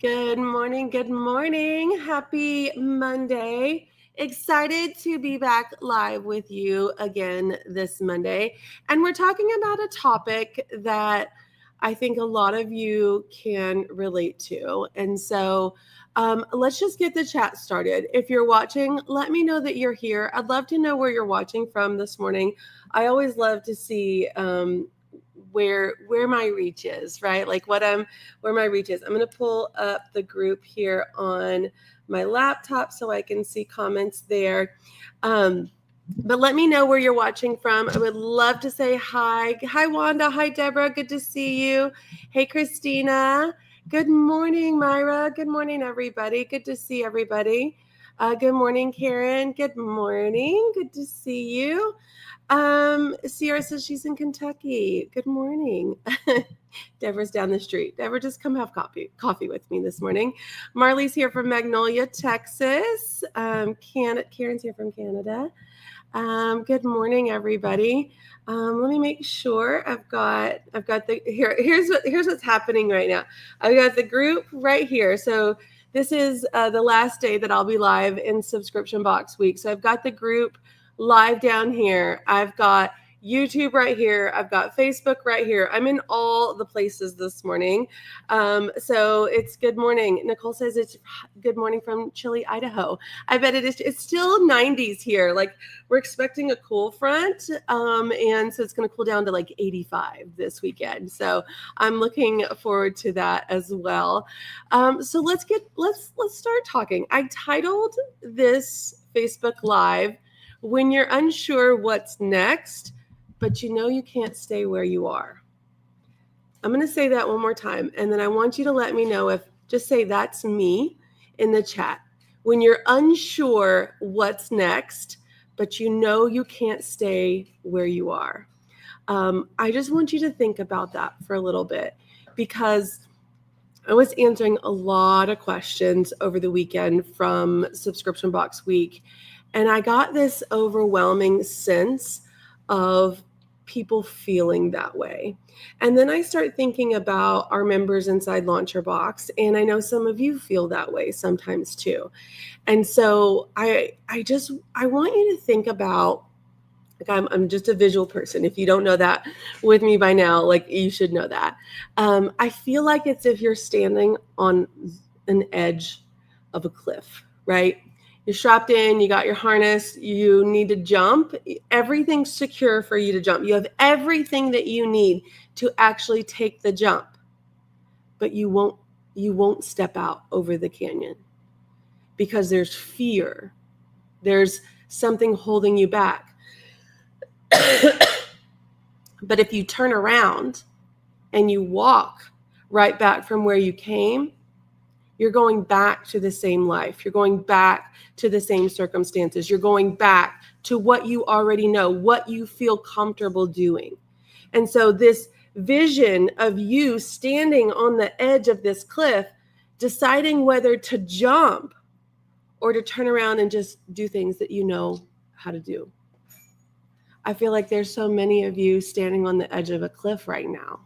Good morning. Good morning. Happy Monday. Excited to be back live with you again this Monday. And we're talking about a topic that I think a lot of you can relate to. And so let's just get the chat started. If you're watching, let me know that you're here. I'd love to know where you're watching from this morning. I always love to see where my reach is, right? Like where my reach is. I'm going to pull up the group here on my laptop so I can see comments there. But let me know where you're watching from. I would love to say hi. Hi, Wanda. Hi, Deborah. Good to see you. Hey, Christina. Good morning, Myra. Good morning, everybody. Good to see everybody. Good morning, Karen. Good morning. Good to see you. Sierra says she's in Kentucky. Good morning. Deborah's down the street. Deborah, just come have coffee with me this morning. Marley's here from Magnolia, Texas. Karen's here from Canada. Good morning, everybody. Let me make sure I've got the here's what's happening right now. I've got the group right here. So this is the last day that I'll be live in Subscription Box Week. So I've got the group live down here. I've got YouTube right here. I've got Facebook right here. I'm in all the places this morning. So it's good morning. Nicole says it's good morning from chilly Idaho. I bet it is. It's still 90s here. Like we're expecting a cool front. And so it's going to cool down to like 85 this weekend. So I'm looking forward to that as well. So let's start talking. I titled this Facebook Live, "When you're unsure what's next, but you know you can't stay where you are." I'm going to say that one more time, and then I want you to let me know just say that's me in the chat. When you're unsure what's next, but you know you can't stay where you are. I just want you to think about that for a little bit, because I was answering a lot of questions over the weekend from Subscription Box Week, and I got this overwhelming sense of people feeling that way. And then I start thinking about our members inside Launcher Box, and I know some of you feel that way sometimes too. And so I want you to think about, like I'm just a visual person. If you don't know that with me by now, like you should know that. I feel like it's if you're standing on an edge of a cliff, right? You're strapped in, you got your harness, you need to jump. Everything's secure for you to jump. You have everything that you need to actually take the jump, but you won't step out over the canyon because there's fear. There's something holding you back. But if you turn around and you walk right back from where you came, you're going back to the same life. You're going back to the same circumstances. You're going back to what you already know, what you feel comfortable doing. And so this vision of you standing on the edge of this cliff, deciding whether to jump or to turn around and just do things that you know how to do. I feel like there's so many of you standing on the edge of a cliff right now.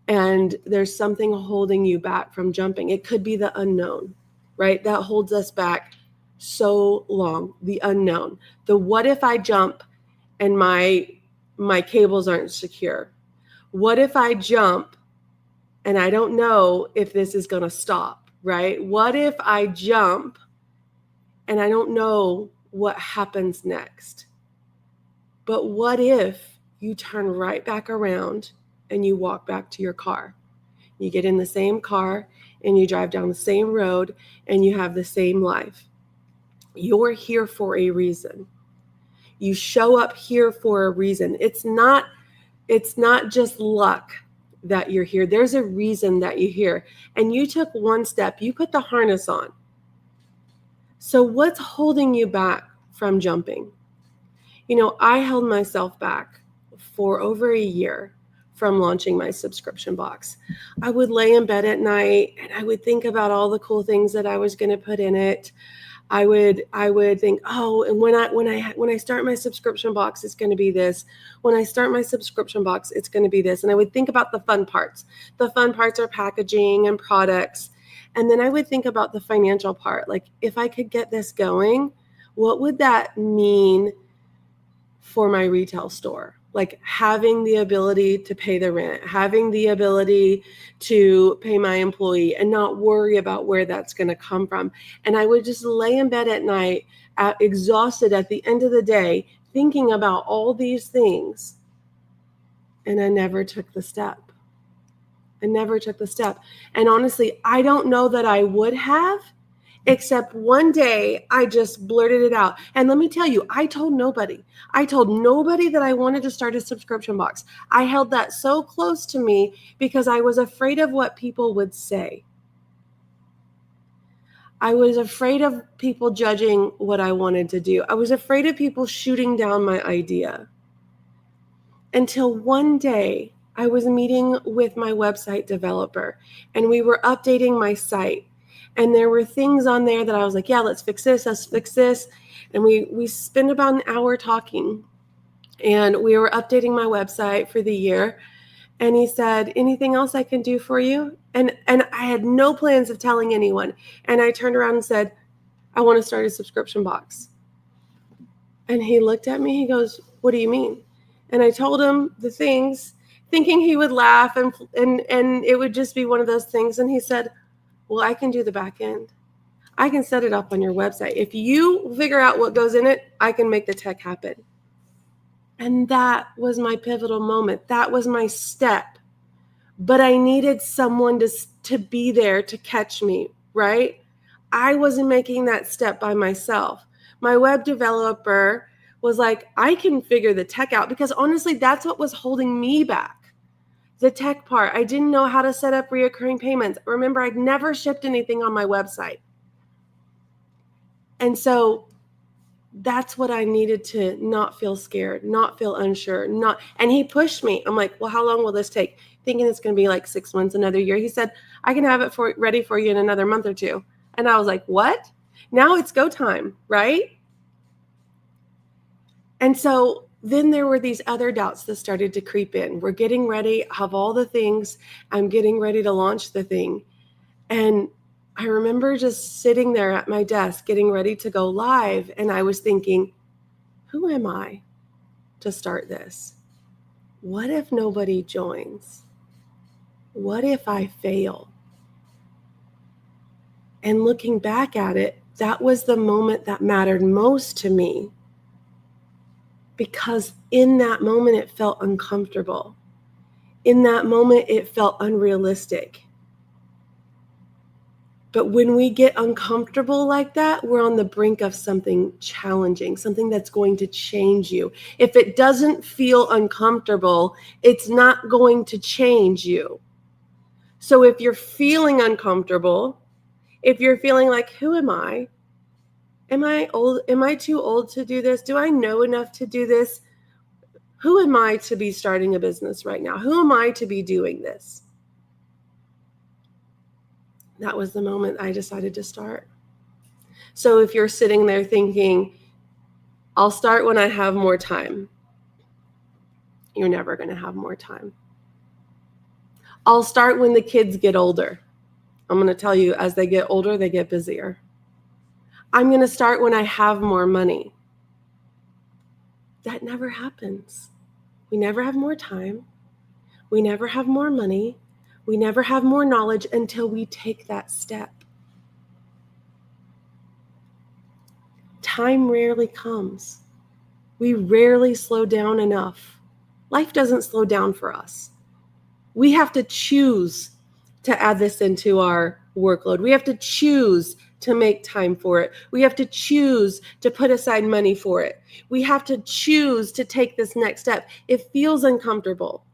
And there's something holding you back from jumping. It could be the unknown, right? That holds us back so long. The unknown. The what if I jump and my cables aren't secure? What if I jump and I don't know if this is going to stop, right? What if I jump and I don't know what happens next? But what if you turn right back around and you walk back to your car? You get in the same car and you drive down the same road and you have the same life. You're here for a reason. You show up here for a reason. It's not just luck that you're here. There's a reason that you're here. And you took one step. You put the harness on. So what's holding you back from jumping? You know, I held myself back for over a year from launching my subscription box. I would lay in bed at night and I would think about all the cool things that I was going to put in it. I would think, oh, and when I start my subscription box, it's going to be this. When I start my subscription box, it's going to be this. And I would think about the fun parts. The fun parts are packaging and products. And then I would think about the financial part. Like, if I could get this going, what would that mean for my retail store? Like, having the ability to pay the rent, having the ability to pay my employee and not worry about where that's going to come from. And I would just lay in bed at night, exhausted at the end of the day, thinking about all these things. And I never took the step. I never took the step. And honestly, I don't know that I would have, except one day I just blurted it out. And let me tell you, I told nobody. I told nobody that I wanted to start a subscription box. I held that so close to me because I was afraid of what people would say. I was afraid of people judging what I wanted to do. I was afraid of people shooting down my idea. Until one day, I was meeting with my website developer and we were updating my site. And there were things on there that I was like, yeah, let's fix this, let's fix this. And we spent about an hour talking and we were updating my website for the year. And he said, anything else I can do for you? And I had no plans of telling anyone. And I turned around and said, I want to start a subscription box. And he looked at me, he goes, what do you mean? And I told him the things, thinking he would laugh and it would just be one of those things. And he said, well, I can do the back end. I can set it up on your website. If you figure out what goes in it, I can make the tech happen. And that was my pivotal moment. That was my step. But I needed someone to be there to catch me, right? I wasn't making that step by myself. My web developer was like, I can figure the tech out, because honestly, that's what was holding me back. The tech part. I didn't know how to set up reoccurring payments. Remember, I'd never shipped anything on my website. And so that's what I needed to not feel scared, not feel unsure, and he pushed me. I'm like, well, how long will this take? Thinking it's going to be like 6 months, another year. He said, I can have it ready for you in another month or two. And I was like, what? Now it's go time, right? And so then there were these other doubts that started to creep in. We're getting ready, have all the things. I'm getting ready to launch the thing. And I remember just sitting there at my desk, getting ready to go live. And I was thinking, who am I to start this? What if nobody joins? What if I fail? And looking back at it, that was the moment that mattered most to me. Because in that moment, it felt uncomfortable. In that moment, it felt unrealistic. But when we get uncomfortable like that, we're on the brink of something challenging, something that's going to change you. If it doesn't feel uncomfortable, it's not going to change you. So if you're feeling uncomfortable, if you're feeling like, who am I? Am I old? Am I too old to do this? Do I know enough to do this? Who am I to be starting a business right now? Who am I to be doing this? That was the moment I decided to start. So if you're sitting there thinking, I'll start when I have more time, you're never going to have more time. I'll start when the kids get older. I'm going to tell you, as they get older, they get busier. I'm going to start when I have more money. That never happens. We never have more time. We never have more money. We never have more knowledge until we take that step. Time rarely comes. We rarely slow down enough. Life doesn't slow down for us. We have to choose to add this into our workload. We have to choose to make time for it. We have to choose to put aside money for it. We have to choose to take this next step. It feels uncomfortable.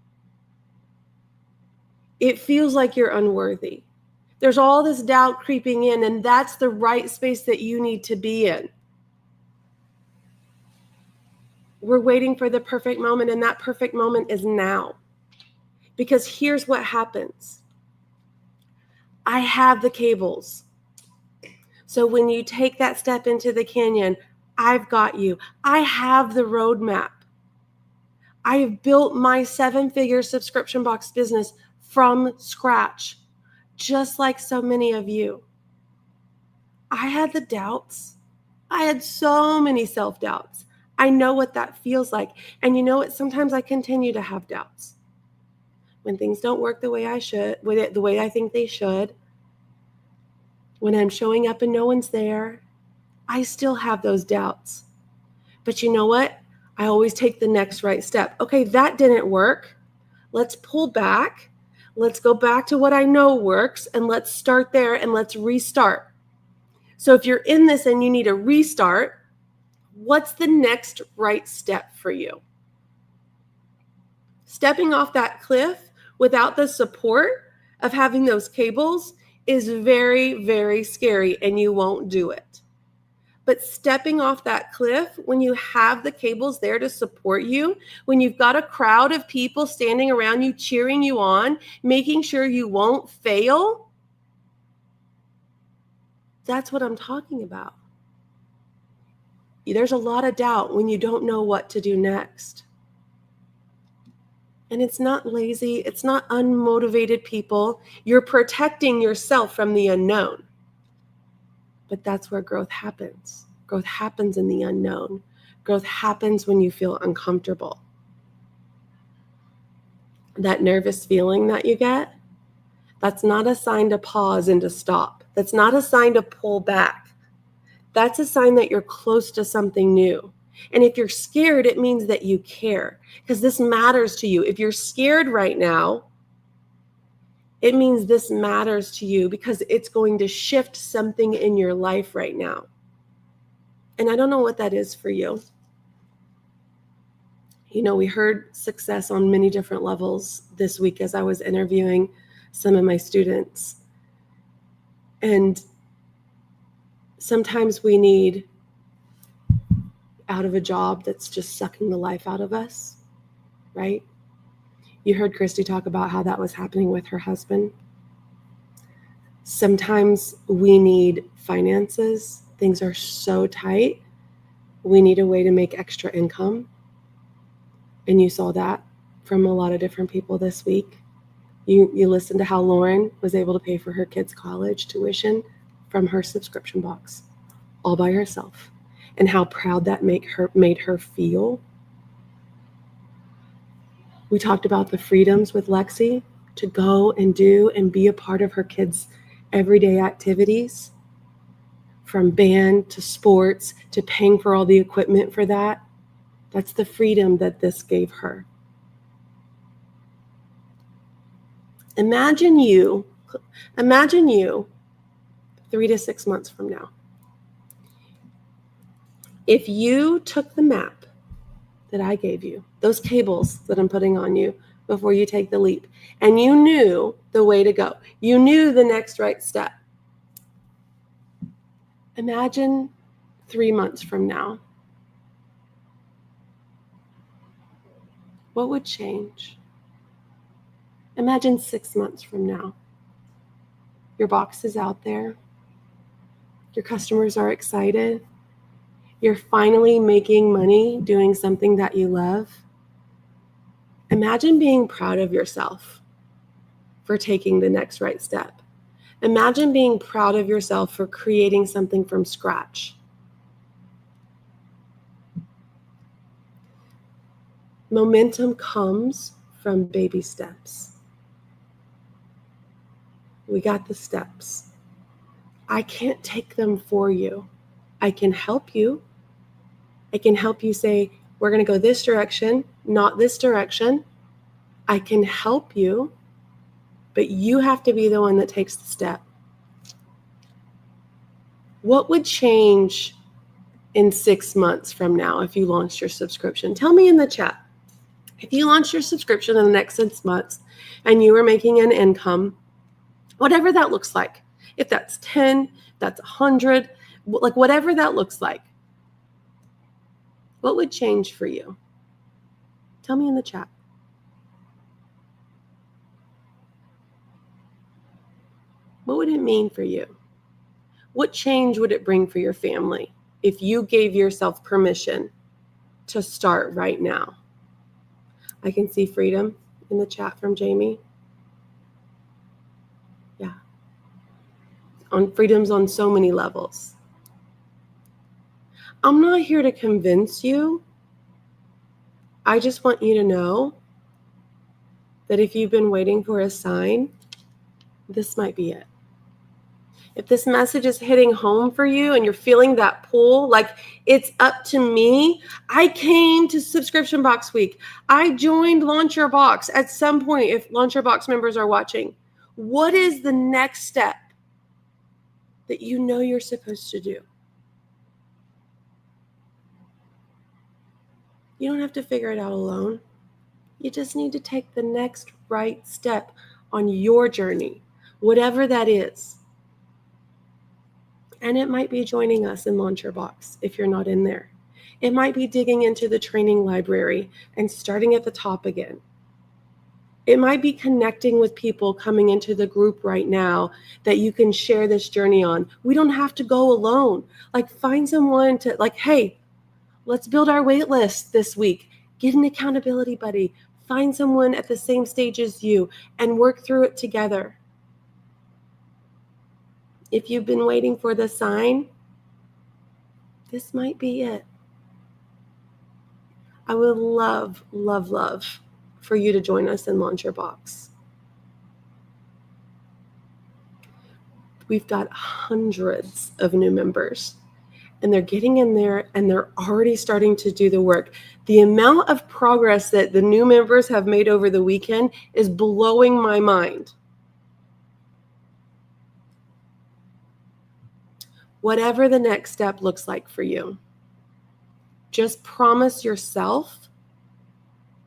It feels like you're unworthy. There's all this doubt creeping in, and that's the right space that you need to be in. We're waiting for the perfect moment, and that perfect moment is now. Because here's what happens. I have the cables. So when you take that step into the canyon, I've got you. I have the roadmap. I have built my 7-figure subscription box business from scratch. just like so many of you. I had the doubts. I had so many self-doubts. I know what that feels like. And you know what? Sometimes I continue to have doubts. When things don't work the way I should, the way I think they should, when I'm showing up and no one's there, I still have those doubts. But you know what? I always take the next right step. Okay, that didn't work. Let's pull back. Let's go back to what I know works, and let's start there and let's restart. So if you're in this and you need a restart, what's the next right step for you? Stepping off that cliff without the support of having those cables is very, very scary, and you won't do it. But stepping off that cliff when you have the cables there to support you, when you've got a crowd of people standing around you, cheering you on, making sure you won't fail, that's what I'm talking about. There's a lot of doubt when you don't know what to do next. And it's not lazy, it's not unmotivated people. You're protecting yourself from the unknown. But that's where growth happens. Growth happens in the unknown. Growth happens when you feel uncomfortable. That nervous feeling that you get, that's not a sign to pause and to stop. That's not a sign to pull back. That's a sign that you're close to something new. And if you're scared, it means that you care, because this matters to you. If you're scared right now, it means this matters to you because it's going to shift something in your life right now. And I don't know what that is for you. You know, we heard success on many different levels this week as I was interviewing some of my students. And sometimes we need out of a job that's just sucking the life out of us, right? You heard Christy talk about how that was happening with her husband. Sometimes we need finances. Things are so tight. We need a way to make extra income. And you saw that from a lot of different people this week. You listened to how Lauren was able to pay for her kids' college tuition from her subscription box all by herself, and how proud that made her feel. We talked about the freedoms with Lexi to go and do and be a part of her kids' everyday activities, from band to sports to paying for all the equipment for that. That's the freedom that this gave her. Imagine you 3 to 6 months from now. If you took the map that I gave you, those cables that I'm putting on you before you take the leap, and you knew the way to go, you knew the next right step. Imagine 3 months from now. What would change? Imagine 6 months from now. Your box is out there. Your customers are excited. You're finally making money doing something that you love. Imagine being proud of yourself for taking the next right step. Imagine being proud of yourself for creating something from scratch. Momentum comes from baby steps. We got the steps. I can't take them for you. I can help you. I can help you say, we're going to go this direction, not this direction. I can help you, but you have to be the one that takes the step. What would change in 6 months from now if you launched your subscription? Tell me in the chat. If you launched your subscription in the next 6 months and you were making an income, whatever that looks like, if that's 10, that's 100, like whatever that looks like, what would change for you? Tell me in the chat. What would it mean for you? What change would it bring for your family if you gave yourself permission to start right now? I can see freedom in the chat from Jamie. Yeah, on freedoms on so many levels. I'm not here to convince you. I just want you to know that if you've been waiting for a sign, this might be it. If this message is hitting home for you and you're feeling that pull, like it's up to me, I came to Subscription Box Week. I joined Launch Your Box at some point. If Launch Your Box members are watching, what is the next step that you know you're supposed to do? You don't have to figure it out alone. You just need to take the next right step on your journey, whatever that is. And it might be joining us in Launch Your Box if you're not in there. It might be digging into the training library and starting at the top again. It might be connecting with people coming into the group right now that you can share this journey on. We don't have to go alone. Like, find someone to, like, hey, let's build our wait list this week. Get an accountability buddy. Find someone at the same stage as you and work through it together. If you've been waiting for the sign, this might be it. I would love, love, love for you to join us in Launch Your Box. We've got hundreds of new members, and they're getting in there and they're already starting to do the work. The amount of progress that the new members have made over the weekend is blowing my mind. Whatever the next step looks like for you, just promise yourself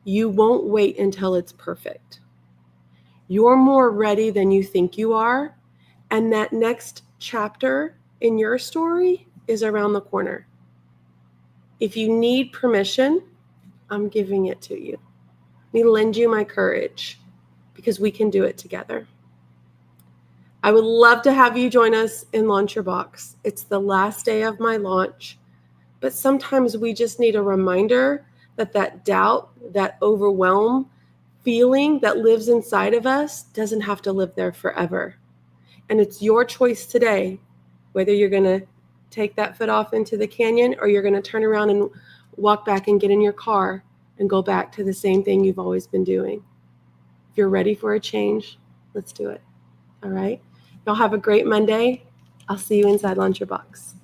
you won't wait until it's perfect. You're more ready than you think you are, and that next chapter in your story is around the corner. If you need permission, I'm giving it to you. Let me lend you my courage because we can do it together. I would love to have you join us in Launch Your Box. It's the last day of my launch, but sometimes we just need a reminder that doubt, that overwhelm feeling that lives inside of us doesn't have to live there forever. And it's your choice today, whether you're going to take that foot off into the canyon or you're going to turn around and walk back and get in your car and go back to the same thing you've always been doing. If you're ready for a change, let's do it. All right. Y'all have a great Monday. I'll see you inside Launch Your Box.